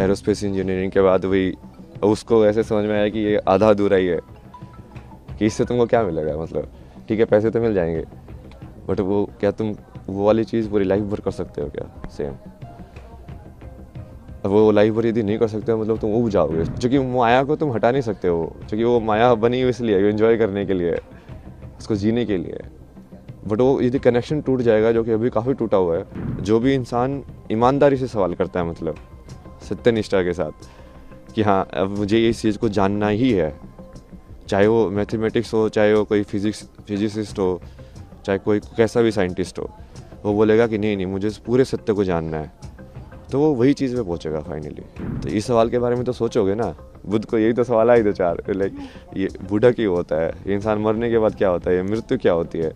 Aerospace engineering के बाद वही उसको ऐसे समझ में आया कि ये आधा अधूरा ही है, कि इससे तुमको क्या मिलेगा। मतलब ठीक है, पैसे तो मिल जाएंगे, बट वो क्या तुम वो वाली चीज़ पूरी लाइफ भर कर सकते हो क्या सेम। अब वो लाइफ भर यदि नहीं कर सकते हो मतलब तुम उब जाओगे, क्योंकि माया को तुम हटा नहीं सकते हो, क्योंकि वो माया बनी हुई इसलिए एंजॉय करने के लिए, उसको जीने के लिए। बट वो यदि कनेक्शन टूट जाएगा, जो कि अभी काफ़ी टूटा हुआ है, जो भी इंसान ईमानदारी से सवाल करता है, मतलब सत्यनिष्ठा के साथ कि हाँ अब मुझे इस चीज़ को जानना ही है, चाहे वो मैथमेटिक्स हो, चाहे वो कोई फिजिसिस्ट हो, चाहे कोई कैसा भी साइंटिस्ट हो, वो बोलेगा कि नहीं नहीं मुझे इस पूरे सत्य को जानना है, तो वो वही चीज़ पे पहुंचेगा फाइनली। तो इस सवाल के बारे में तो सोचोगे ना, बुद्ध को यही तो सवाल आई दो चार, लाइक ये बूढ़ा क्यों होता है, ये इंसान मरने के बाद क्या होता है, ये मृत्यु क्या होती है।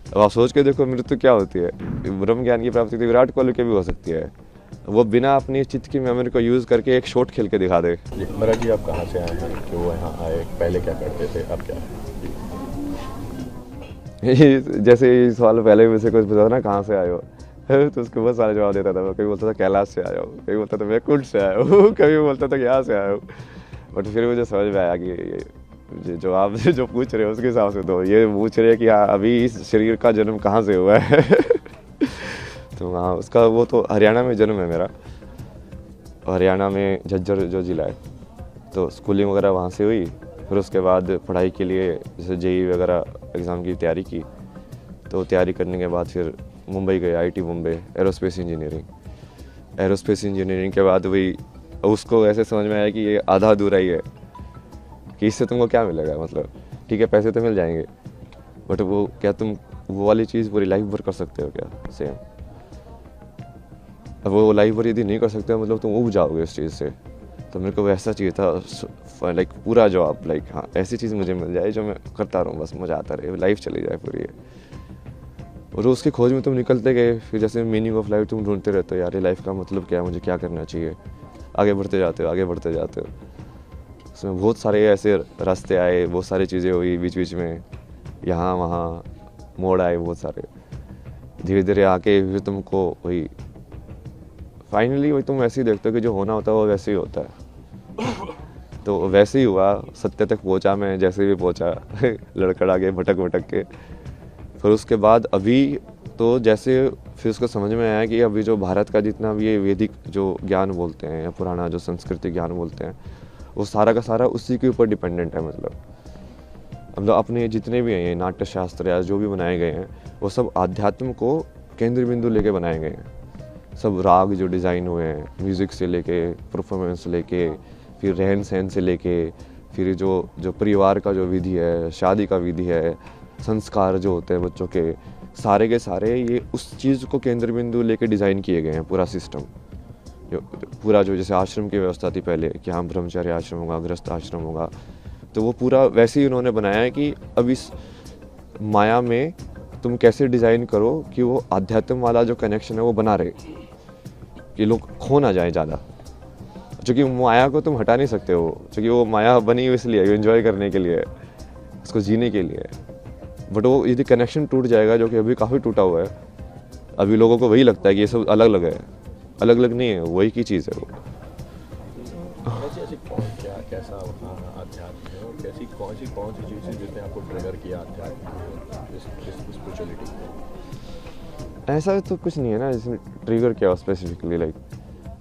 अब आप सोच के देखो मृत्यु क्या होती है। ब्रह्म ज्ञान की प्राप्ति तो विराट कोहली की भी हो सकती है, वो बिना अपनी चित्त की मेमोरी को यूज़ करके एक शॉट खेल के दिखा दे। महाराज जी, आप कहाँ से आए हैं, क्यों यहाँ आए, पहले क्या करते थे, अब क्या है? जैसे ये सवाल पहले मुझसे कुछ पूछा था ना, कहाँ से आए हो, तो उसको बहुत सारे जवाब देता था। कभी बोलता था कैलाश से आया हूँ, कभी बोलता था मैं कुंड से आया हूँ, कभी बोलता था यहाँ से आया हूँ। बट फिर मुझे समझ में आया कि ये जो आप जो पूछ रहे हो उसके हिसाब से तो ये पूछ रहे हैं कि हाँ अभी इस शरीर का जन्म कहाँ से हुआ है। तो हाँ उसका वो तो हरियाणा में जन्म है मेरा, हरियाणा में झज्जर जो ज़िला है, तो स्कूलिंग वगैरह वहाँ से हुई। फिर उसके बाद पढ़ाई के लिए जैसे जेई वगैरह एग्ज़ाम की तैयारी की, तो तैयारी करने के बाद फिर मुंबई गए, आईटी मुंबई, एरोस्पेस इंजीनियरिंग के बाद वही उसको ऐसे समझ में आया कि ये आधा अधूरा ही है, कि इससे तुमको क्या मिलेगा। मतलब ठीक है, पैसे तो मिल जाएंगे, बट वो क्या तुम वो वाली चीज़ पूरी लाइफ भर कर सकते हो क्या सेम। अब वो लाइफ भर यदि नहीं कर सकते हो मतलब तुम उब जाओगे उस चीज़ से। तो मेरे को वैसा चाहिए था, लाइक पूरा जॉब, लाइक हाँ ऐसी चीज़ मुझे मिल जाए जो मैं करता रहूँ, बस मज़ा आता रहे, लाइफ चली जाए पूरी। और उसकी खोज में तुम निकलते गए, फिर जैसे मीनिंग ऑफ लाइफ तुम ढूंढते रहते हो, यार ये लाइफ का मतलब क्या है, मुझे क्या करना चाहिए, आगे बढ़ते जाते हो, आगे बढ़ते जाते हो। उसमें बहुत सारे ऐसे रास्ते आए, बहुत सारी चीज़ें हुई बीच बीच में, यहाँ वहाँ मोड़ आए बहुत सारे, धीरे धीरे आके फिर तुमको वही फाइनली वही तुम वैसे ही देखते हो कि जो होना होता है वो वैसे ही होता है। तो वैसे ही हुआ, सत्य तक पहुंचा मैं जैसे भी पहुंचा, लड़खड़ा के भटक भटक के। फिर उसके बाद अभी तो जैसे फिर उसको समझ में आया कि अभी जो भारत का जितना भी ये वैदिक जो ज्ञान बोलते हैं या पुराना जो संस्कृति ज्ञान बोलते हैं, वो सारा का सारा उसी के ऊपर डिपेंडेंट है। मतलब अपने जितने भी हैं ये नाट्य शास्त्र या जो भी बनाए गए हैं, वो सब आध्यात्म को केंद्र बिंदु लेके बनाए गए हैं। सब राग जो डिज़ाइन हुए हैं, म्यूज़िक से लेके परफॉर्मेंस लेके, फिर रहन सहन से लेके, फिर जो परिवार का जो विधि है, शादी का विधि है, संस्कार जो होते हैं बच्चों के सारे ये उस चीज़ को केंद्र बिंदु लेके डिज़ाइन किए गए हैं। पूरा सिस्टम पूरा जो जैसे आश्रम की व्यवस्था थी पहले कि हाँ ब्रह्मचर्य आश्रम होगा, गृहस्थ आश्रम होगा, तो वो पूरा वैसे ही उन्होंने बनाया है कि अब इस माया में तुम कैसे डिज़ाइन करो कि वो आध्यात्म वाला जो कनेक्शन है वो बना रहे, कि लोग खो ना जाए ज़्यादा, क्योंकि माया को तुम हटा नहीं सकते हो, क्योंकि वो माया बनी हुई इसलिए एंजॉय करने के लिए, उसको जीने के लिए। बट वो यदि कनेक्शन टूट जाएगा, जो कि अभी काफ़ी टूटा हुआ है, अभी लोगों को वही लगता है कि ये सब अलग अलग है, अलग अलग नहीं है, वही की चीज़ है वो। ऐसी कौन क्या कैसा अध्यात्म है और कैसी कौन सी चीज़ें जिसने आपको ट्रिगर किया अध्यात्म स्पिरिचुअलिटी को? ऐसा तो कुछ नहीं है ना जिसने ट्रिगर किया स्पेसिफिकली, लाइक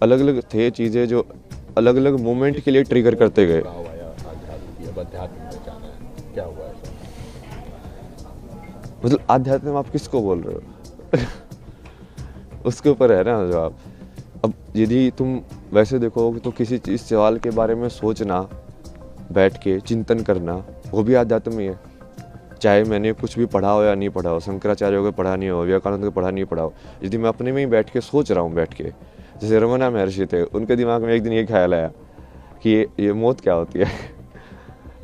अलग अलग थे चीज़ें जो अलग अलग मोमेंट के लिए ट्रिगर करते गए। अध्यात्म में जाना है, क्या हुआ ऐसा? मतलब आध्यात्म आप किसको बोल रहे हो? उसके ऊपर है ना जवाब। अब यदि तुम वैसे देखो तो किसी चीज़ सवाल के बारे में सोचना, बैठ के चिंतन करना, वो भी आध्यात्म ही है। चाहे मैंने कुछ भी पढ़ा हो या नहीं पढ़ा हो, शंकराचार्य को पढ़ा नहीं हो, विवेकानंद को पढ़ा नहीं पढ़ा हो, यदि मैं अपने में ही बैठ के सोच रहा हूँ, बैठ के जैसे रमना महर्षि थे, उनके दिमाग में एक दिन ये ख्याल आया कि ये मौत क्या होती है।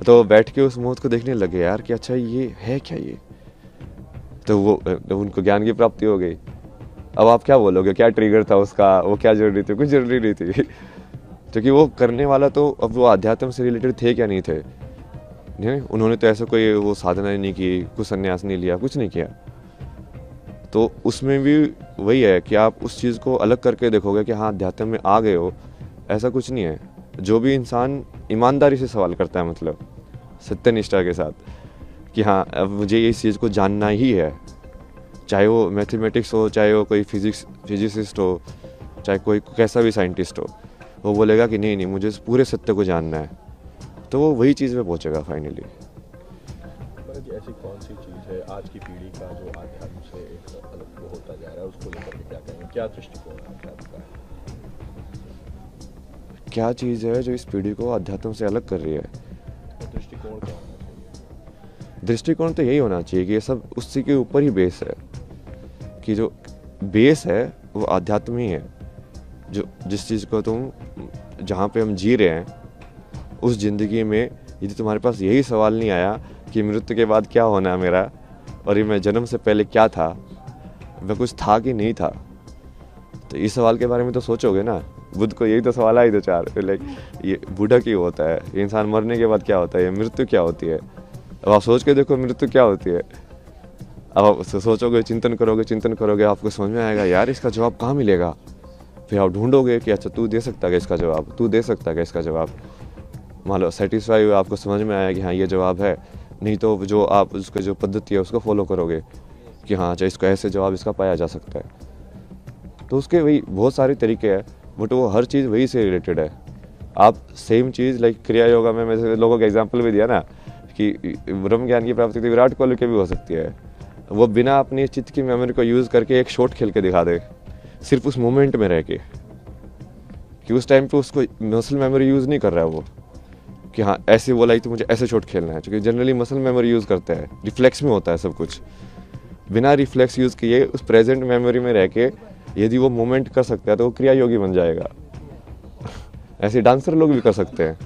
तो बैठ के उस मौत को देखने लगे यार कि अच्छा ये है क्या ये, तो उनको ज्ञान की प्राप्ति हो गई। अब आप क्या बोलोगे, क्या ट्रिगर था उसका, वो क्या जरूरी थी? कुछ जरूरी नहीं थी, क्योंकि वो करने वाला तो अब वो आध्यात्म से रिलेटेड थे क्या नहीं थे, नहीं उन्होंने तो ऐसा कोई वो साधना नहीं की, कुछ संन्यास नहीं लिया, कुछ नहीं किया। तो उसमें भी वही है कि आप उस चीज़ को अलग करके देखोगे कि हाँ अध्यात्म में आ गए हो, ऐसा कुछ नहीं है। जो भी इंसान ईमानदारी से सवाल करता है, मतलब सत्यनिष्ठा के साथ कि हाँ अब मुझे इस चीज़ को जानना ही है, चाहे वो मैथमेटिक्स हो, चाहे वो कोई फिजिसिस्ट हो, चाहे कोई कैसा भी साइंटिस्ट हो, वो बोलेगा कि नहीं मुझे इस पूरे सत्य को जानना है, तो वो वही चीज़ में पहुँचेगा फाइनली। ऐसी कौन सी चीज़ है आज की पीढ़ी का जो आध्यात्म से एक अलग वो होता जा रहा है, उसको लेकर के क्या कहेंगे, क्या दृष्टिकोण है आध्यात्म का? क्या चीज़ है जो इस पीढ़ी को अध्यात्म से अलग कर रही है? दृष्टिकोण क्या होना चाहिए? दृष्टिकोण तो यही होना चाहिए कि ये सब उसी के ऊपर ही बेस है, कि जो बेस है वो अध्यात्म ही है। जो जिस चीज़ को तुम जहाँ पे हम जी रहे हैं उस ज़िंदगी में यदि तुम्हारे पास यही सवाल नहीं आया कि मृत्यु के बाद क्या होना है मेरा, और ये मैं जन्म से पहले क्या था, मैं कुछ था कि नहीं था, तो इस सवाल के बारे में तो सोचोगे ना। बुद्ध को यही तो सवाल आए दो चार, लाइक ये बूढ़ा क्यों होता है, ये इंसान मरने के बाद क्या होता है, ये मृत्यु क्या होती है। अब आप सोच के देखो मृत्यु क्या होती है। अब आप सोचोगे, चिंतन करोगे, आपको समझ में आएगा यार इसका जवाब कहाँ मिलेगा। फिर आप ढूंढोगे कि अच्छा तू दे सकता है इसका जवाब, तू दे सकता है इसका जवाब। मान लो सेटिस्फाई हुआ, आपको समझ में आया कि हाँ ये जवाब है, नहीं तो जो आप उसका जो पद्धति है उसको फॉलो करोगे कि हाँ अच्छा इसको ऐसे जवाब इसका पाया जा सकता है। तो उसके वही बहुत सारे तरीके हैं, बट वो हर चीज़ वही से रिलेटेड है। आप सेम चीज़ लाइक क्रिया योगा में मैं लोगों का एग्जांपल भी दिया ना कि ब्रह्म ज्ञान की प्राप्ति तो विराट कोहली के भी हो सकती है। वो बिना अपनी चित्त की मेमोरी को यूज़ करके एक शॉट खेल के दिखा दे, सिर्फ उस मोमेंट में रह के, कि उस टाइम पे उसको मसल मेमोरी यूज़ नहीं कर रहा है वो कि हाँ ऐसे बोला ही तो मुझे ऐसे शॉट खेलना है, क्योंकि जनरली मसल मेमोरी यूज़ करते हैं, रिफ्लेक्स में होता है सब कुछ। बिना रिफ्लेक्स यूज़ किए उस प्रेजेंट मेमोरी में रह के यदि वो मोमेंट कर सकता है तो वो क्रिया योगी बन जाएगा। ऐसे डांसर लोग भी कर सकते हैं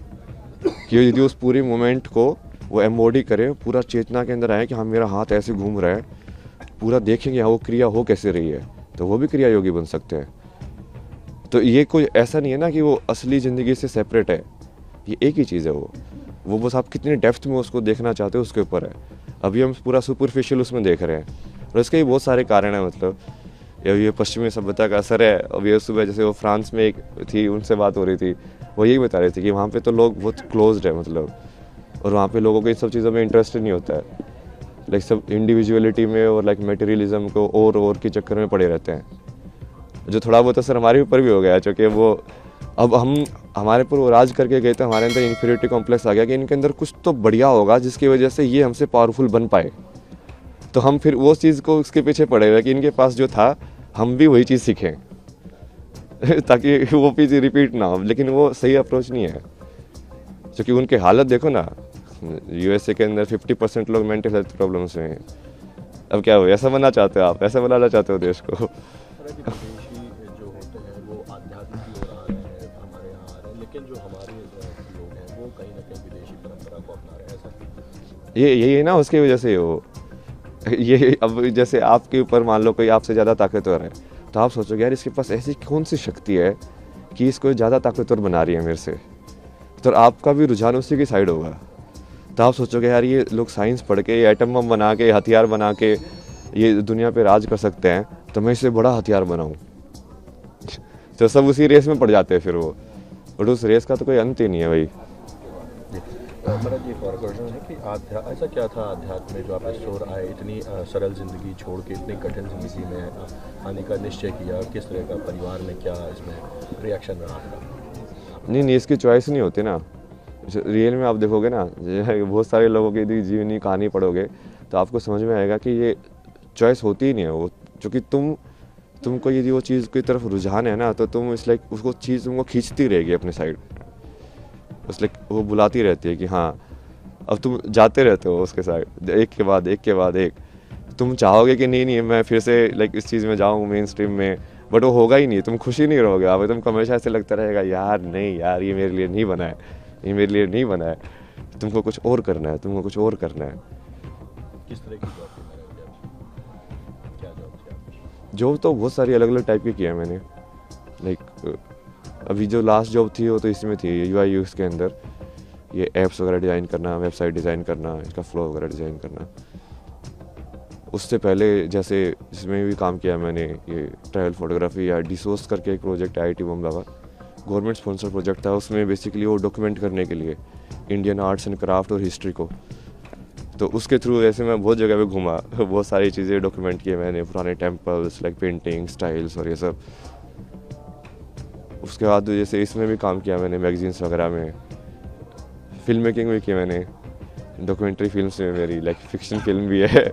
कि यदि उस पूरी मोमेंट को वो एम्बॉडी करे, पूरा चेतना के अंदर आए कि हाँ मेरा हाथ ऐसे घूम रहा है, पूरा देखेंगे हाँ वो क्रिया हो कैसे रही है, तो वो भी क्रिया योगी बन सकते हैं। तो ये कोई ऐसा नहीं है ना कि वो असली ज़िंदगी से सेपरेट है, ये एक ही चीज़ है। वो बस आप कितनी डेप्थ में उसको देखना चाहते हो उसके ऊपर है। अभी हम पूरा सुपरफिशियल उसमें देख रहे हैं, और इसके भी बहुत सारे कारण हैं। मतलब ये पश्चिमी सभ्यता का असर है। अब ये सुबह जैसे वो फ्रांस में एक थी, उनसे बात हो रही थी, वो यही बता रहे थे कि वहाँ पे तो लोग बहुत क्लोज्ड है, मतलब, और वहाँ पे लोगों को इन सब चीज़ों में इंटरेस्ट नहीं होता है। लाइक सब इंडिविजुअलिटी में और लाइक मटेरियलिज्म को और के चक्कर में पड़े रहते हैं, जो थोड़ा बहुत असर हमारे ऊपर भी हो गया है। चूँकि वो अब हमारे पर वो राज करके गए थे, हमारे अंदर इन्फीरियरिटी कॉम्प्लेक्स आ गया कि इनके अंदर कुछ तो बढ़िया होगा जिसकी वजह से ये हमसे पावरफुल बन पाए। तो हम फिर वो चीज़ को उसके पीछे पड़े हुए कि इनके पास जो था हम भी वही चीज़ सीखें ताकि वो चीज़ रिपीट ना हो। लेकिन वो सही अप्रोच नहीं है, क्योंकि उनके हालत देखो ना, यूएसए के अंदर 50% लोग मेंटल हेल्थ प्रॉब्लम्स में हैं। अब क्या हो, ऐसा बनना चाहते हो आप, ऐसा बनाना चाहते हो देश को? जो होते हैं वो आध्यात्म की ओर आ रहे हैं, हमारे यहाँ आ रहे हैं, लेकिन जो हमारे लोग हैं वो कहीं ना कहीं विदेशी परंपरा को अपना रहे हैं। ऐसा यही है ना, उसकी वजह से वो ये अब जैसे आपके ऊपर मान लो कोई आपसे ज़्यादा ताकतवर है, तो आप सोचोगे यार इसके पास ऐसी कौन सी शक्ति है कि इसको ज़्यादा ताकतवर बना रही है मेरे से, तो आपका भी रुझान उसी की साइड होगा। तो आप सोचोगे यार ये लोग साइंस पढ़ के, एटम बम बना के, हथियार बना के ये दुनिया पे राज कर सकते हैं, तो मैं इससे बड़ा हथियार बनाऊँ। तो सब उसी रेस में पड़ जाते हैं फिर वो, और उस रेस का तो कोई अंत ही नहीं है भाई। मेरा ये एक और क्वेश्चन है कि ऐसा क्या था आध्यात्म में जो आप इस ओर आए, इतनी सरल ज़िंदगी छोड़ के इतनी कठिन ज़िंदगी में आने का निश्चय किया? किस तरह का परिवार में क्या इसमें रिएक्शन रहा आपका? नहीं, इसकी चॉइस नहीं होती ना। रियल में आप देखोगे ना, बहुत सारे लोगों की यदि जीवनी कहानी पढ़ोगे तो आपको समझ में आएगा कि ये चॉइस होती ही नहीं है वो, क्योंकि तुमको यदि वो चीज़ की तरफ रुझान है ना, तो तुम इस लाइक उसको चीज़ तुमको खींचती रहेगी अपने साइड, उस लाइक वो बुलाती रहती है कि हाँ अब तुम जाते रहते हो उसके साइड, एक के बाद एक। तुम चाहोगे कि नहीं मैं फिर से लाइक इस चीज़ में जाऊँ मेन स्ट्रीम में, बट वो होगा ही नहीं, तुम खुशी नहीं रहोगे। अब तुमको हमेशा ऐसे लगता रहेगा यार नहीं यार ये मेरे लिए नहीं बना है, ये मेरे लिए नहीं बना है, तुमको कुछ और करना है, तुमको कुछ और करना है। किस तरह की जॉब क्या जॉब थी? जॉब तो बहुत सारी अलग अलग टाइप की किया मैंने। लाइक अभी जो लास्ट जॉब थी वो तो इसमें थी UI UX के अंदर, ये ऐप्स वगैरह डिज़ाइन करना, वेबसाइट डिज़ाइन करना, इसका फ्लो वगैरह डिज़ाइन करना। उससे पहले जैसे जिसमें भी काम किया मैंने, ये ट्रैवल फोटोग्राफी या डिसोर्स करके एक प्रोजेक्ट IIT बॉम्बे का, गवर्नमेंट स्पॉन्सर प्रोजेक्ट था, उसमें बेसिकली वो डॉक्यूमेंट करने के लिए इंडियन आर्ट्स एंड क्राफ्ट और हिस्ट्री को। तो उसके थ्रू ऐसे मैं बहुत जगह पे घूमा, बहुत सारी चीज़ें डॉक्यूमेंट किए मैंने, पुराने टेम्पल्स लाइक पेंटिंग स्टाइल्स और ये सब। उसके बाद जैसे इसमें भी काम किया मैंने, मैगजीन्स वगैरह में, फिल्म मेकिंग भी की मैंने, डॉक्यूमेंट्री फिल्म्स में मेरी लाइक फिक्शन फिल्म भी है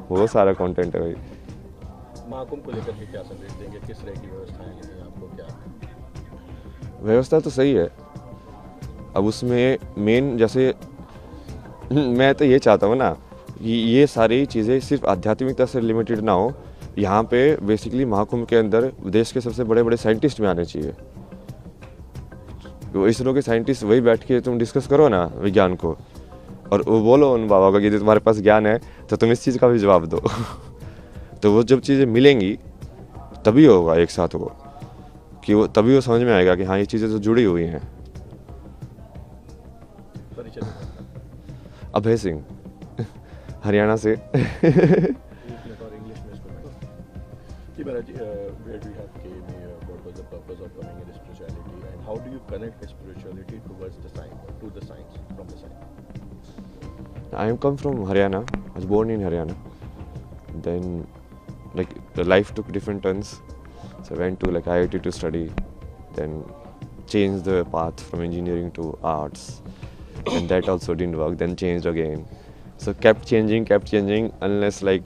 बहुत सारा कंटेंट है भाई। महाकुंभ को लेकर के क्या संदेश देंगे, किस तरह की व्यवस्थाएं हैं आपको, क्या व्यवस्था तो सही है, अब उसमें मेन जैसे मैं तो ये चाहता हूँ ना कि ये सारी चीज़ें सिर्फ आध्यात्मिकता से लिमिटेड ना हो। यहाँ पे बेसिकली महाकुंभ के अंदर देश के सबसे बड़े बड़े साइंटिस्ट भी आने चाहिए। तो इसरो के साइंटिस्ट वही बैठ के तुम डिस्कस करो ना विज्ञान को, और वो बोलो उन बाबा का कि तुम्हारे पास ज्ञान है तो तुम इस चीज़ का भी जवाब दो तो वो जब चीज़ें मिलेंगी तभी होगा एक साथ वो, कि वो तभी वो समझ में आएगा कि हाँ ये चीज़ें तो जुड़ी हुई हैं। परिचय दें? अभय सिंह हरियाणा से और इंग्लिश में इसको करो। जी महाराज जी, where do you have came here, what was the purpose of coming in spirituality, and how do you connect spirituality towards the science, to the science, from the science? I am come from Haryana. I was born in Haryana. Then, like the life took different turns. So I went to like IIT to study. Then changed the path from engineering to arts, and that also didn't work. Then changed again. So kept changing unless like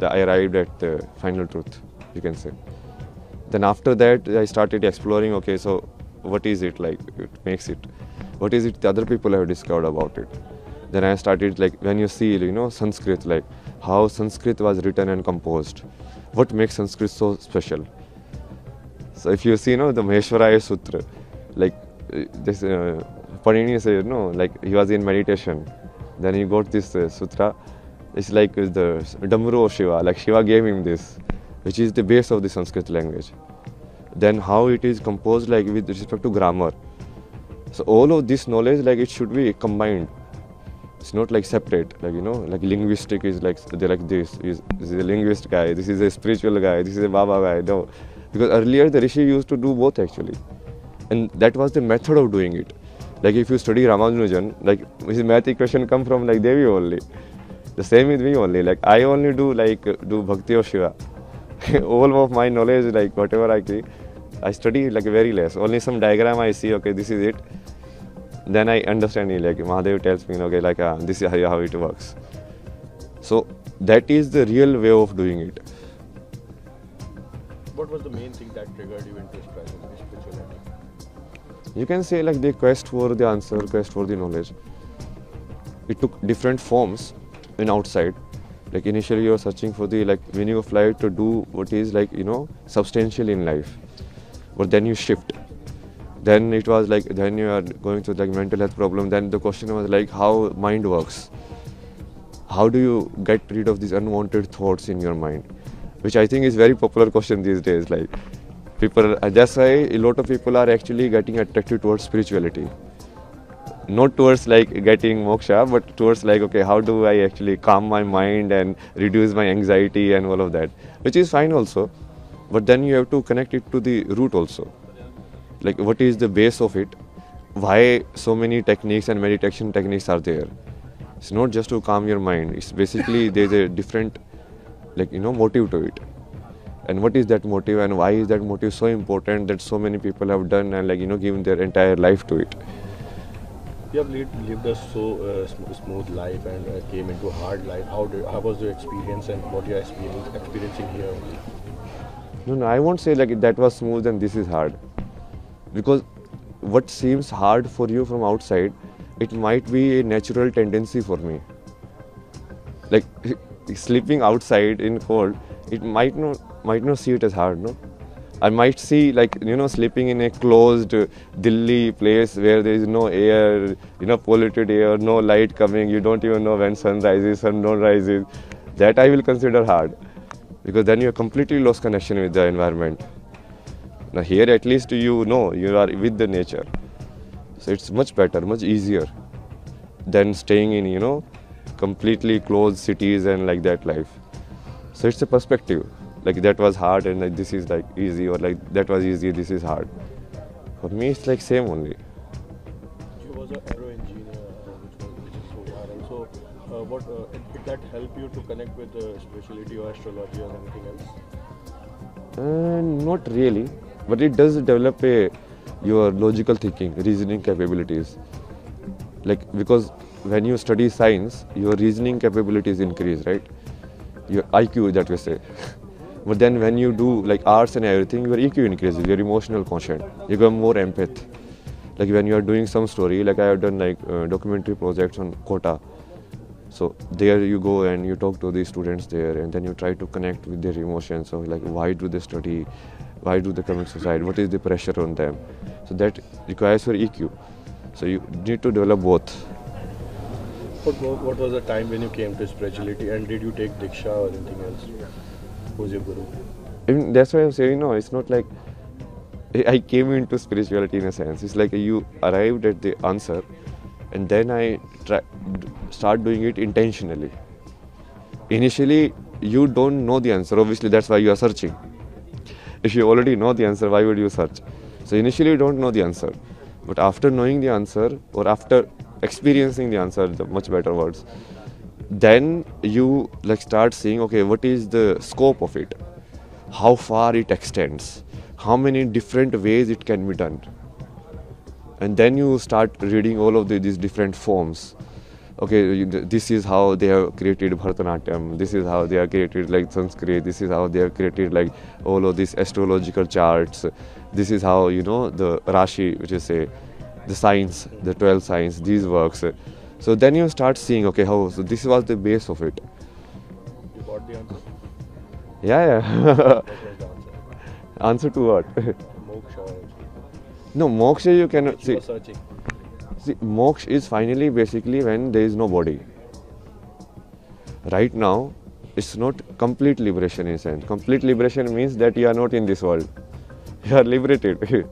I arrived at the final truth, you can say. Then after that, I started exploring. Okay, so what is it like? It makes it. What is it the other people have discovered about it? Then I started like when you see Sanskrit, like how Sanskrit was written and composed. What makes Sanskrit so special? So if you see the Maheshwaraya Sutra, like this Panini said like he was in meditation. Then he got this sutra. It's like the Damru of Shiva, like Shiva gave him this, which is the base of the Sanskrit language. Then how it is composed, like with respect to grammar. So all of this knowledge, like it should be combined. It's not like separate, like like linguistic is like they're like this is a linguist guy, this is a spiritual guy, this is a Baba guy. No, because earlier the Rishi used to do both actually, and that was the method of doing it. Like if you study Ramanujan, like his math equation come from like Devi only. The same with me only. Like I only do Bhakti of Shiva. All of my knowledge, like whatever I study like very less. Only some diagram I see. Okay, this is it. Then I understand it. Like Mahadev tells me, okay, like this is how it works. So that is the real way of doing it. What was the main thing that triggered you into spirituality? You can say like the quest for the answer, quest for the knowledge. It took different forms in outside. Like initially you are searching for the meaning of life, to do what is substantial in life. But then you shift. Then it was like, then you are going through mental health problem. Then the question was like how mind works. How do you get rid of these unwanted thoughts in your mind? Which I think is very popular question these days. Like people, that's why a lot of people are actually getting attracted towards spirituality. Not towards getting moksha, but towards okay, how do I actually calm my mind and reduce my anxiety and all of that, which is fine also. But then you have to connect it to the root also. Like what is the base of it? Why so many techniques and meditation techniques are there? It's not just to calm your mind. It's basically there's a different motive to it. And what is that motive, and why is that motive so important that so many people have done and given their entire life to it? You have lived a so smooth life and came into hard life. How was your experience, and what you are experiencing here? No, I won't say that was smooth and this is hard. Because what seems hard for you from outside, it might be a natural tendency for me. Like sleeping outside in cold, it might not see it as hard, no? I might see sleeping in a closed Delhi place where there is no air, polluted air, no light coming, you don't even know when sun rises, sun don't rises. That I will consider hard, because then you have completely lost connection with the environment. Now here at least you are with the nature. So it's much better, much easier than staying in, completely closed cities and that life. So it's a perspective. That was hard and this is easy, or that was easy, this is hard. For me, it's like same only. You was an aero engineer, which is so viral. So, did that help you to connect with spirituality or astrology or anything else? Not really, but it does develop your logical thinking, reasoning capabilities. Like, because when you study science, your reasoning capabilities increase, right? Your IQ, that we say. But then when you do like arts and everything, your EQ increases, your emotional quotient. You become more empath. Like when you are doing some story, like I have done like documentary projects on Kota. So there you go and you talk to the students there, and then you try to connect with their emotions of like why do they study, why do they commit suicide, what is the pressure on them. So that requires your EQ. So you need to develop both. What was the time when you came to spirituality, and did you take Diksha or anything else? Who's your guru? Even that's why I'm saying no, it's not like I came into spirituality in a sense. It's like you arrived at the answer, and then I start doing it intentionally. Initially, you don't know the answer. Obviously, that's why you are searching. If you already know the answer, why would you search? So initially, you don't know the answer, but after knowing the answer, or after experiencing the answer, the much better words, then you like start seeing, okay, what is the scope of it, how far it extends, how many different ways it can be done, and then you start reading all of these different forms. Okay, this is how they have created Bharatanatyam, this is how they have created like Sanskrit, this is how they have created like all of these astrological charts, this is how, you know, the Rashi, which is say the signs, the 12 signs, these works. So then you start seeing, okay, how, so this was the base of it. You got the answer? Yeah. What was the answer? Answer to what? Moksha. Or No, moksha you cannot you see. were searching. See, moksha is finally basically when there is no body. Right now, it's not complete liberation in a sense. Complete liberation means that you are not in this world. You are liberated.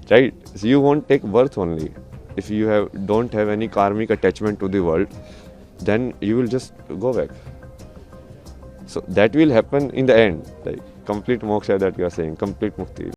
Right? So you won't take birth only. If you don't have any karmic attachment to the world, then you will just go back. So that will happen in the end, like complete moksha that you are saying, complete mukti.